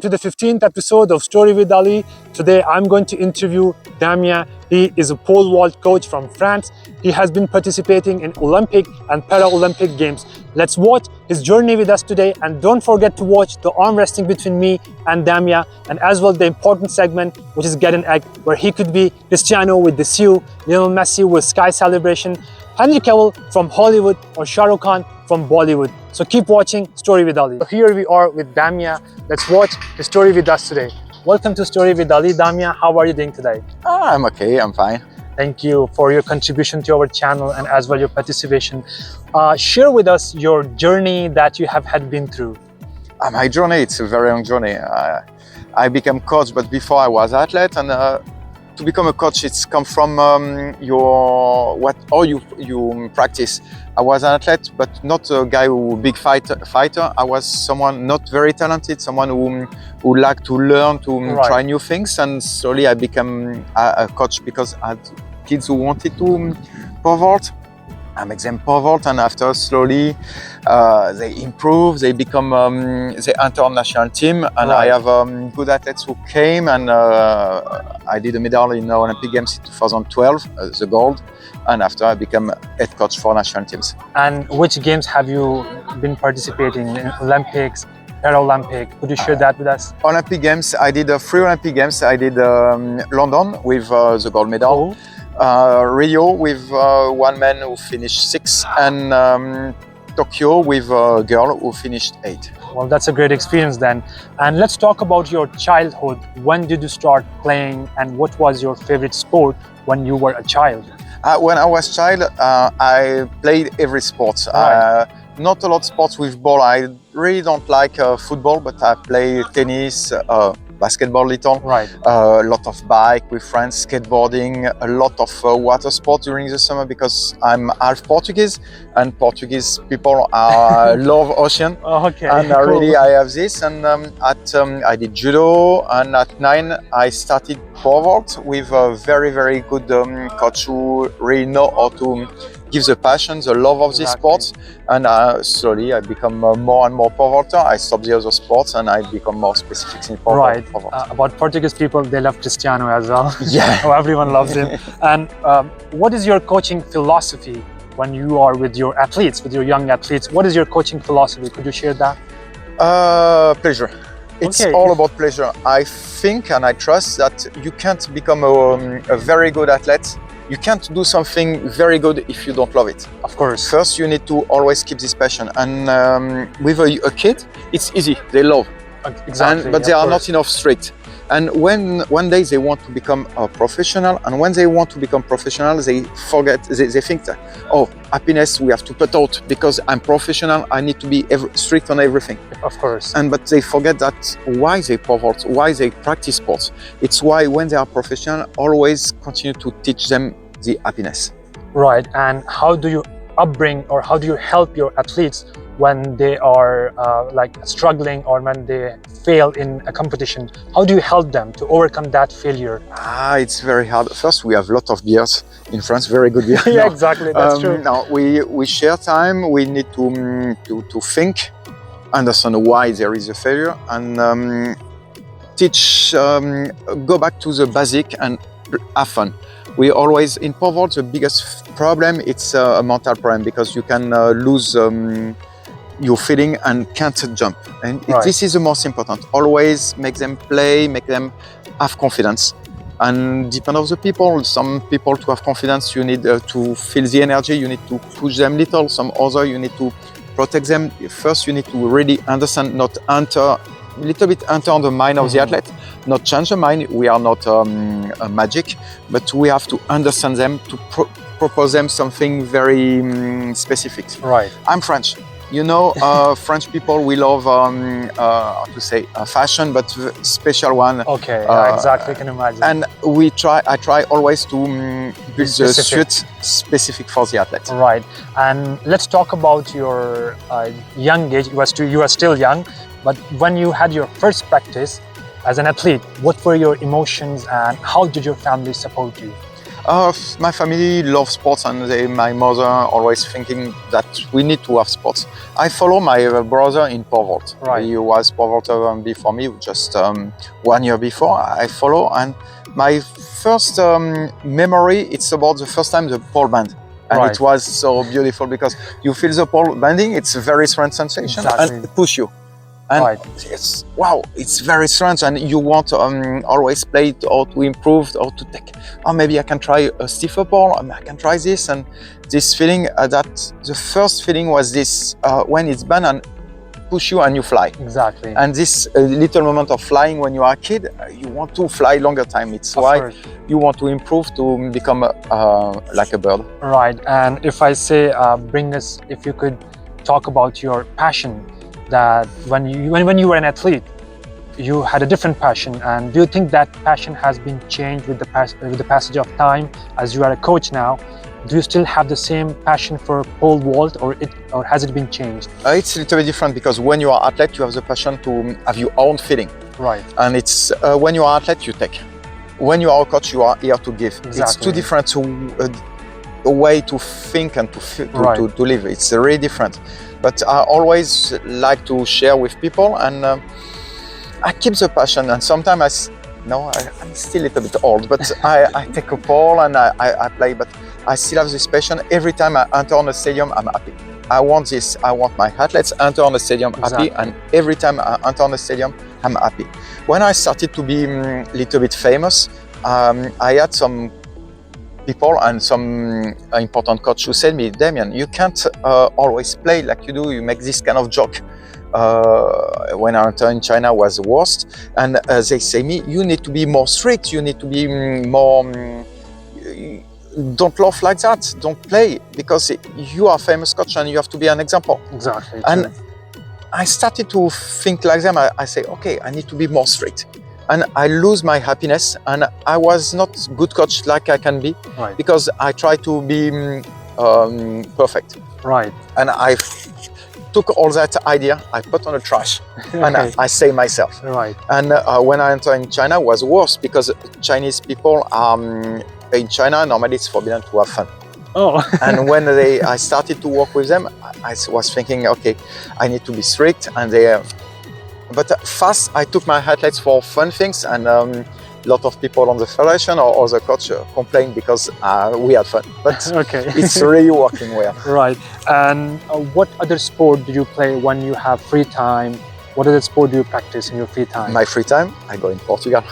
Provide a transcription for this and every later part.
to the 15th episode of Story with Ali. Today I'm going to interview Damien. He is a pole vault coach from France. He has been participating in Olympic and Para-Olympic games. Let's watch his journey with us today, and don't forget to watch the arm wrestling between me and Damien, and as well the important segment which is Get an Egg, where he could be Cristiano with the Sioux, Lionel Messi with Sky Celebration, Henry Cavill from Hollywood, or Shah Rukh Khan from Bollywood. So keep watching Story with Ali. Here we are with Damien. Let's watch the story with us today. Welcome to Story with Ali. Damien, how are you doing today? I'm okay, I'm fine. Thank you for your contribution to our channel and as well your participation. Share with us your journey that you have had been through. My journey, it's a very long journey. I became coach, but before I was athlete, and to become a coach, it's come from how you practice. I was an athlete, but not a guy who big fighter. I was someone not very talented, someone who liked to learn, to try new things, and slowly I became a coach because I had kids who wanted to pole vault. I make them pole vault, and after slowly they improve, they become they enter national team, and I have good athletes who came, and I did a medal in the Olympic Games in 2012, the gold, and after I became head coach for national teams. And which games have you been participating in? Olympics, Paralympic? Could you share that with us? Olympic Games, I did 3 Olympic Games. I did London with the gold medal. Rio with one man who finished 6th, and Tokyo with a girl who finished 8th. Well, that's a great experience then. And let's talk about your childhood. When did you start playing, and what was your favorite sport when you were a child? When I was a child, I played every sport. Not a lot of sports with ball. I really don't like football, but I play tennis, basketball little, a lot of bike with friends, skateboarding, a lot of water sport during the summer because I'm half Portuguese, and Portuguese people love ocean. And cool. Really I have this, and I did judo, and at 9 I started pole vault with a very, very good coach who really know how to give the passion, the love of this sport, and slowly I become more and more pole vaulter. I stop the other sports and I become more specific in pole vault. About Portuguese people, they love Cristiano as well. Yeah. Everyone loves him. And what is your coaching philosophy when you are with your athletes, with your young athletes? What is your coaching philosophy? Could you share that? Pleasure. It's all about pleasure. I think and I trust that you can't become a very good athlete. You can't do something very good if you don't love it. Of course. First, you need to always keep this passion. And with a kid, it's easy. They love. Exactly. But they are not enough strict. And when one day they want to become a professional, and when they want to become professional, they forget, they think that, oh, happiness we have to put out because I'm professional, I need to be strict on everything. Of course. But they forget that why they pole vault, why they practice sports. It's why when they are professional, always continue to teach them the happiness. Right. And how do you upbring, or how do you help your athletes when they are struggling, or when they fail in a competition? How do you help them to overcome that failure? It's very hard. First, we have a lot of beers in France, very good beer. Yeah, exactly, that's true. Now we share time. We need to think, understand why there is a failure, and teach. Go back to the basic and have fun. We always in pole vault, the biggest problem it's a mental problem, because you can lose your feeling and can't jump, and this is the most important. Always make them play, make them have confidence, and depend on the people. Some people, to have confidence, you need to feel the energy, you need to push them little. Some other, you need to protect them. First, you need to really understand, not enter the mind of the athlete, not change the mind. We are not magic, but we have to understand them, to propose them something very specific. I'm French. You know, French people, we love, how to say, fashion, but special one. Exactly, can imagine. And I try always to build the suit specific for the athlete. Right. And let's talk about your young age. You are still young, but when you had your first practice as an athlete, what were your emotions and how did your family support you? My family loves sports, and my mother always thinking that we need to have sports. I follow my brother in pole vault. Right. He was pole vaulter before me, just 1 year before. I follow, and my first memory, it's about the first time the pole band. And Right. it was so beautiful because you feel the pole bending, it's a very strange sensation, Exactly. and push you. And Right. it's wow, it's very strange, and you want to always play it or to improve or to take. Oh, maybe I can try a stiffer ball. I can try this, and this feeling that the first feeling was this when it's bent and push you and you fly. Exactly. And this little moment of flying when you are a kid, you want to fly longer time. It's Of why course. you want to improve to become like a bird. Right. And if I say, if you could talk about your passion, that when you were an athlete, you had a different passion, and do you think that passion has been changed with the passage of time? As you are a coach now, do you still have the same passion for pole vault, or has it been changed? It's a little bit different because when you are athlete, you have the passion to have your own feeling. Right. And it's when you are athlete, you take. When you are a coach, you are here to give. Exactly. It's two different a way to think and to live. It's really different. But I always like to share with people, and I keep the passion. And sometimes I'm still a little bit old, but I take a pole and I play. But I still have this passion. Every time I enter on a stadium, I'm happy. I want this. I want my athletes enter on the stadium happy, and every time I enter on the stadium, I'm happy. When I started to be a little bit famous, I had some people and some important coach who said me, Damien, you can't always play like you do. You make this kind of joke. When I entered in China was the worst, and they say me, you need to be more strict. You need to be more. Don't laugh like that. Don't play because you are a famous coach and you have to be an example. Exactly. And true. I started to think like them. I say, okay, I need to be more strict. And I lose my happiness, and I was not good coach like I can be, Right. because I try to be perfect. Right. And I took all that idea, I put on the trash, and Okay. I say myself. Right. And when I entered in China, it was worse because Chinese people in China normally it's forbidden to have fun. Oh. And when I started to work with them, I was thinking, okay, I need to be strict, and but fast I took my athletes for fun things, and a lot of people on the federation or the coach complained because we had fun, but Okay. it's really working well. Right. And what other sport do you play when you have free time? What other sport do you practice in your free time? My free time, I go in Portugal.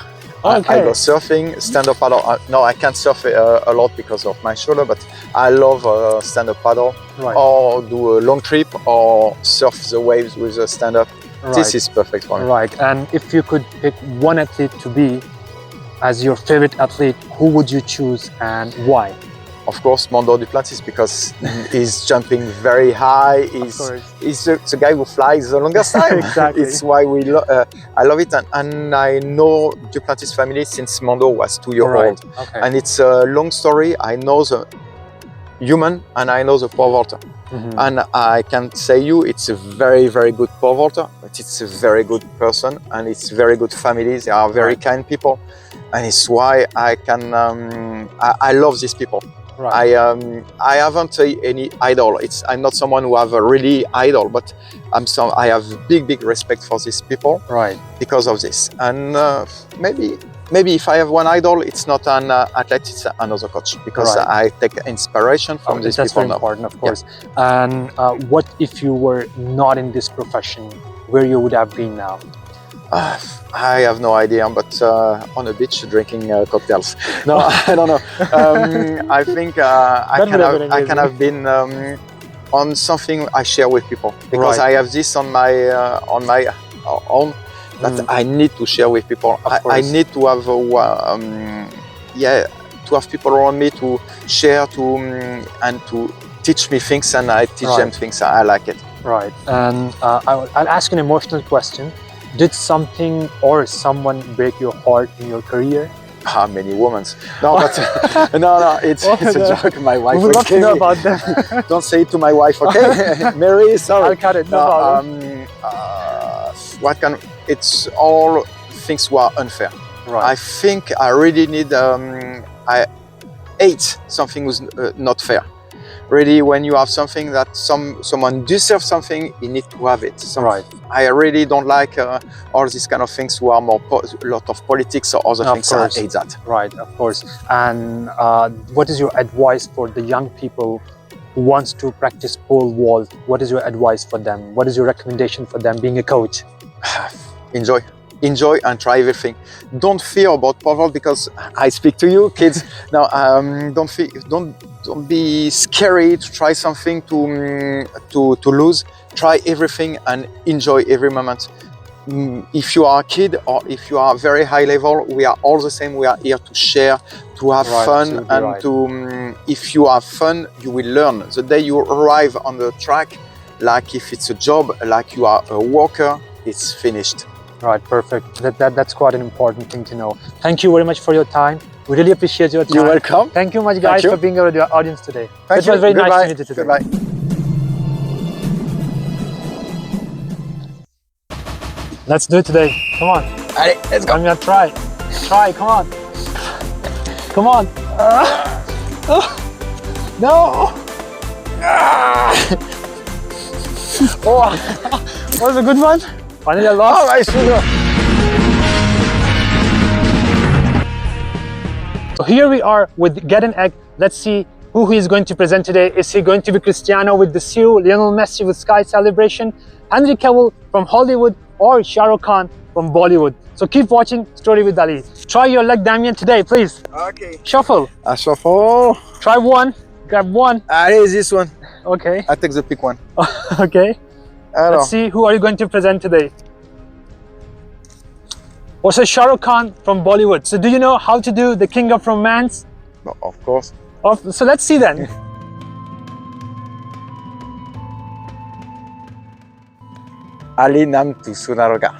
Okay. I go surfing, stand-up paddle. No, I can't surf a lot because of my shoulder, but I love stand-up paddle, Right. or do a long trip, or surf the waves with a stand-up. Right. This is perfect for me. Right. And if you could pick one athlete to be as your favorite athlete, who would you choose and why? Of course, Mondo Duplantis, because he's jumping very high. course. He's the guy who flies the longest time. Exactly. It's why I love it. And I know Duplantis family since Mondo was 2 years Right. old. Okay. And it's a long story. I know the human and I know the pole vaulter. Mhm. And I can say you, it's a very, very good pole vaulter, but it's a very good person, and it's very good family. They are very kind people. And it's why I can, I love these people. Right. I haven't any idol. I'm not someone who have a really idol, but I have big respect for these people. Right. Because of this. And maybe if I have one idol, it's not an athlete, it's another coach, because Right. I take inspiration from these That's people very now. important, of course. And what if you were not in this profession? Where you would have been now? I have no idea, but on a beach drinking cocktails. No, I don't know. I think I can have been on something I share with people, because Right. I have this on my own that I need to share with people. I need to have to have people around me to share and to teach me things, and I teach them things. I like it. Right. And I'll ask an emotional question. Did something or someone break your heart in your career? Many women. No, but no, it's a joke. My wife We would will love to kill know me. about them. Don't say it to my wife, okay? Mary, sorry. I'll cut it. No problem. It's all things were unfair. Right. I think I really need. hate something was not fair. Really, when you have something that someone deserves something, you need to have it. So Right. I really don't like all these kind of things who are more a lot of politics or other Of things. course. I hate that. Right, of course. And what is your advice for the young people who wants to practice pole vault? What is your advice for them? What is your recommendation for them being a coach? Enjoy and try everything. Don't fear about pole vault, because I speak to you kids now. Don't be scary to try something to lose. Try everything and enjoy every moment. If you are a kid or if you are very high level, we are all the same. We are here to share, to have fun, and to if you have fun, you will learn. The day you arrive on the track, like if it's a job, like you are a worker, it's finished. Right, perfect. That's quite an important thing to know. Thank you very much for your time. We really appreciate your time. You're welcome. Thank you much, guys, you. for being with the audience today. Thank It you. was very Goodbye. nice to meet you today. Goodbye. Let's do it today. Come on. Allez, let's go. I'm gonna try. Try, come on. Come on. No. Oh, was a good one. Finally, I lost. Oh, my sugar. So here we are with Get an Egg. Let's see who he is going to present today. Is he going to be Cristiano with the Saut, Lionel Messi with Sky Celebration, Henry Cavill from Hollywood, or Shah Rukh Khan from Bollywood? So keep watching Story with Ali. Try your luck, Damien, today, please. Okay. Shuffle. I shuffle. Try one. Grab one. Allez, this one. Okay. I take the pick one. Okay. Alors. Let's see, who are you going to present today? Also Shah Rukh Khan from Bollywood. So do you know how to do the King of Romance? No, of course. So let's see then. Ali nam tu sunaroga.